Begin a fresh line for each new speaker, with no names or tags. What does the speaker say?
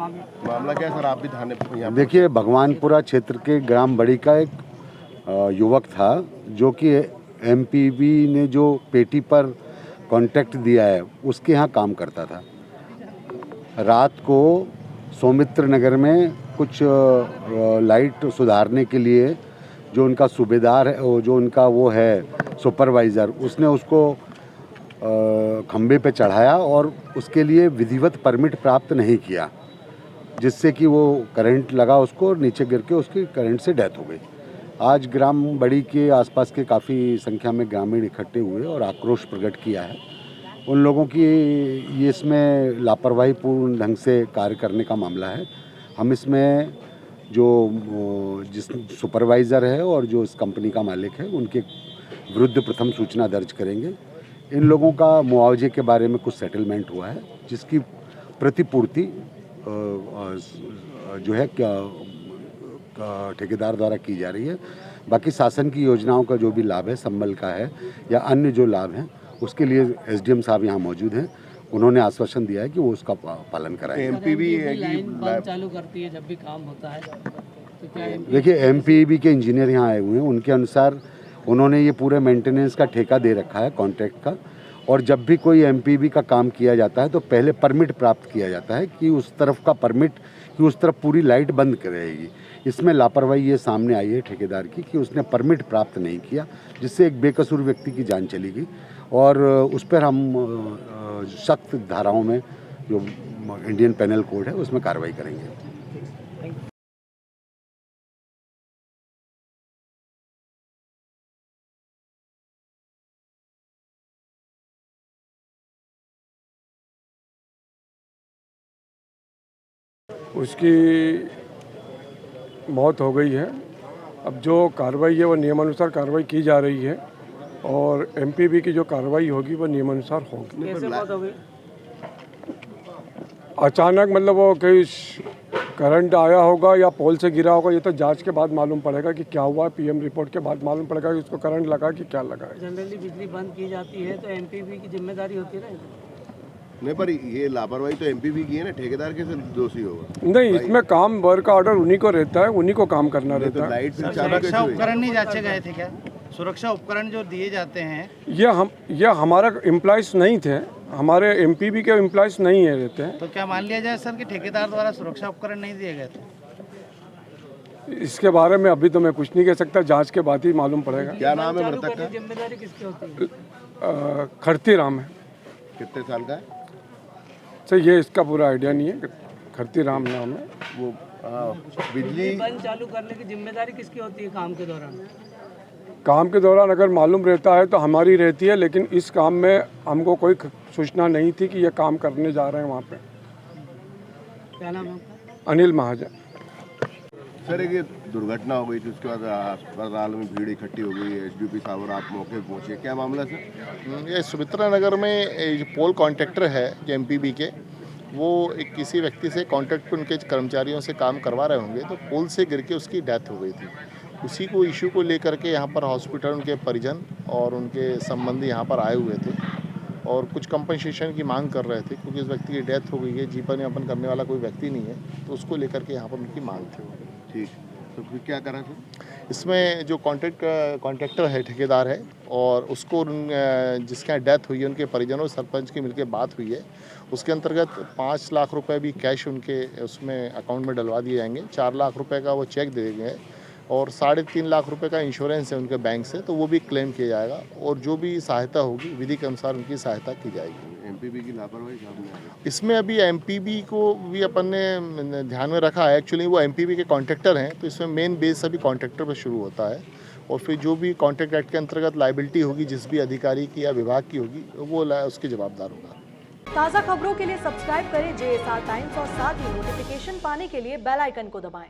मामला क्या है सर? आप भी थाने यहाँ
देखिए, भगवानपुरा क्षेत्र के ग्राम बड़ी का एक युवक था जो कि एमपीबी ने जो पेटी पर कॉन्ट्रैक्ट दिया है उसके यहाँ काम करता था। रात को सौमित्र नगर में कुछ लाइट सुधारने के लिए जो उनका सूबेदार है, जो उनका वो है सुपरवाइज़र, उसने उसको खंबे पे चढ़ाया और उसके लिए विधिवत परमिट प्राप्त नहीं किया, जिससे कि वो करंट लगा उसको और नीचे गिर के उसकी करंट से डेथ हो गई। आज ग्राम बड़ी के आसपास के काफ़ी संख्या में ग्रामीण इकट्ठे हुए और आक्रोश प्रकट किया है। उन लोगों की ये इसमें लापरवाहीपूर्ण ढंग से कार्य करने का मामला है। हम इसमें जो जिस सुपरवाइज़र है और जो इस कंपनी का मालिक है उनके विरुद्ध प्रथम सूचना दर्ज करेंगे। इन लोगों का मुआवजे के बारे में कुछ सेटलमेंट हुआ है जिसकी प्रतिपूर्ति जो है ठेकेदार द्वारा की जा रही है। बाकी शासन की योजनाओं का जो भी लाभ है, संबल का है या अन्य जो लाभ हैं, उसके लिए एसडीएम साहब यहाँ मौजूद हैं। उन्होंने आश्वासन दिया है कि वो उसका पालन कराएंगे।
एमपीबी
लाइन चालू करती है जब भी काम होता है तो क्या
देखिए, एमपीबी के इंजीनियर यहाँ आए हुए हैं, उनके अनुसार उन्होंने ये पूरे मेंटेनेंस का ठेका दे रखा है कॉन्ट्रैक्ट का, और जब भी कोई एमपीबी का काम किया जाता है तो पहले परमिट प्राप्त किया जाता है कि उस तरफ का परमिट, कि उस तरफ पूरी लाइट बंद रहेगी। इसमें लापरवाही ये सामने आई है ठेकेदार की कि उसने परमिट प्राप्त नहीं किया, जिससे एक बेकसूर व्यक्ति की जान चली गई, और उस पर हम सख्त धाराओं में जो इंडियन पेनल कोड है उसमें कार्रवाई करेंगे।
उसकी मौत हो गई है। अब जो कार्रवाई है वो नियमानुसार कार्रवाई की जा रही है और एमपीबी की जो कार्रवाई होगी वो नियमानुसार होगी।
कैसे मौत हो गई?
अचानक मतलब वो कहीं करंट आया होगा या पोल से गिरा होगा, ये तो जांच के बाद मालूम पड़ेगा कि क्या हुआ। पीएम रिपोर्ट के बाद मालूम पड़ेगा कि उसको करंट लगा कि क्या लगा है।
जनरली बिजली बंद की जाती है तो एमपीबी की जिम्मेदारी होती है ना।
नहीं, पर ये लापरवाही तो एमपीबी की है ना, ठेकेदार कैसे दोषी होगा?
नहीं, इसमें काम वर्क ऑर्डर उन्हीं को रहता है, उन्हीं को काम करना रहता है।
लाइट
सुरक्षा उपकरण नहीं जांचे गए थे क्या? सुरक्षा उपकरण जो दिए जाते हैं
ये हमारा एम्प्लॉयज नहीं थे, हमारे एमपीबी के एम्प्लॉयज नहीं है रहते हैं।
तो क्या मान लिया जाए सर कि ठेकेदार द्वारा सुरक्षा उपकरण नहीं दिए गए थे?
इसके बारे में अभी तो मैं कुछ नहीं कह सकता, जांच के बाद ही मालूम पड़ेगा।
क्या नाम है मृतक का?
जिम्मेदारी किसकी होती है?
खरती राम है।
कितने साल का है
सर ये इसका पूरा आइडिया नहीं है। खरती राम नाम है।
वो? बिजली
बंद चालू करने की जिम्मेदारी किसकी होती है काम के दौरान?
काम के दौरान अगर मालूम रहता है तो हमारी रहती है, लेकिन इस काम में हमको कोई सूचना नहीं थी कि ये काम करने जा रहे हैं वहाँ पे।
क्या नाम है आपका?
अनिल महाजन।
सर, एक दुर्घटना हो गई थी, उसके बाद अस्पताल में भीड़ इकट्ठी हो गई, एसडीपी साहब और आप मौके पे पहुंचे, क्या मामला सर?
ये सुमित्रा नगर में जो पोल कॉन्ट्रैक्टर है जो एमपीबी के, वो एक किसी व्यक्ति से कॉन्ट्रैक्ट पे उनके कर्मचारियों से काम करवा रहे होंगे तो पोल से गिर के उसकी डेथ हो गई थी। उसी को इशू को लेकर के यहाँ पर हॉस्पिटल उनके परिजन और उनके संबंधी यहाँ पर आए हुए थे और कुछ कंपनसेशन की मांग कर रहे थे, क्योंकि उस व्यक्ति की डेथ हो गई है, जीवन यापन करने वाला कोई व्यक्ति नहीं है, तो उसको लेकर के यहाँ पर उनकी मांग थी।
ठीक, तो फिर क्या करा सर?
इसमें जो कॉन्ट्रैक्टर है, ठेकेदार है, और उसको जिसके यहाँ डेथ हुई है उनके परिजनों और सरपंच की मिलकर बात हुई है, उसके अंतर्गत 5 लाख रुपए भी कैश उनके उसमें अकाउंट में डलवा दिए जाएंगे। 4 लाख रुपए का वो चेक दे देंगे और 3.5 लाख रुपए का इंश्योरेंस है उनके बैंक से, तो वो भी क्लेम किया जाएगा और जो भी सहायता होगी विधि के अनुसार उनकी सहायता की जाएगी।
एमपीबी की लापरवाही सामने आ गई।
इसमें अभी एमपीबी को भी अपन ने ध्यान में रखा है। एक्चुअली वो एमपीबी के कॉन्ट्रैक्टर हैं, तो इसमें मेन बेस अभी कॉन्ट्रैक्टर पर शुरू होता है और फिर जो भी कॉन्ट्रैक्ट एक्ट के अंतर्गत लायबिलिटी होगी जिस भी अधिकारी की या विभाग की होगी वो उसकी जवाबदार होगा।
ताज़ा खबरों के लिए सब्सक्राइब करें JSR टाइम्स और साथ ही नोटिफिकेशन पाने के लिए बेल आइकन को दबाएं।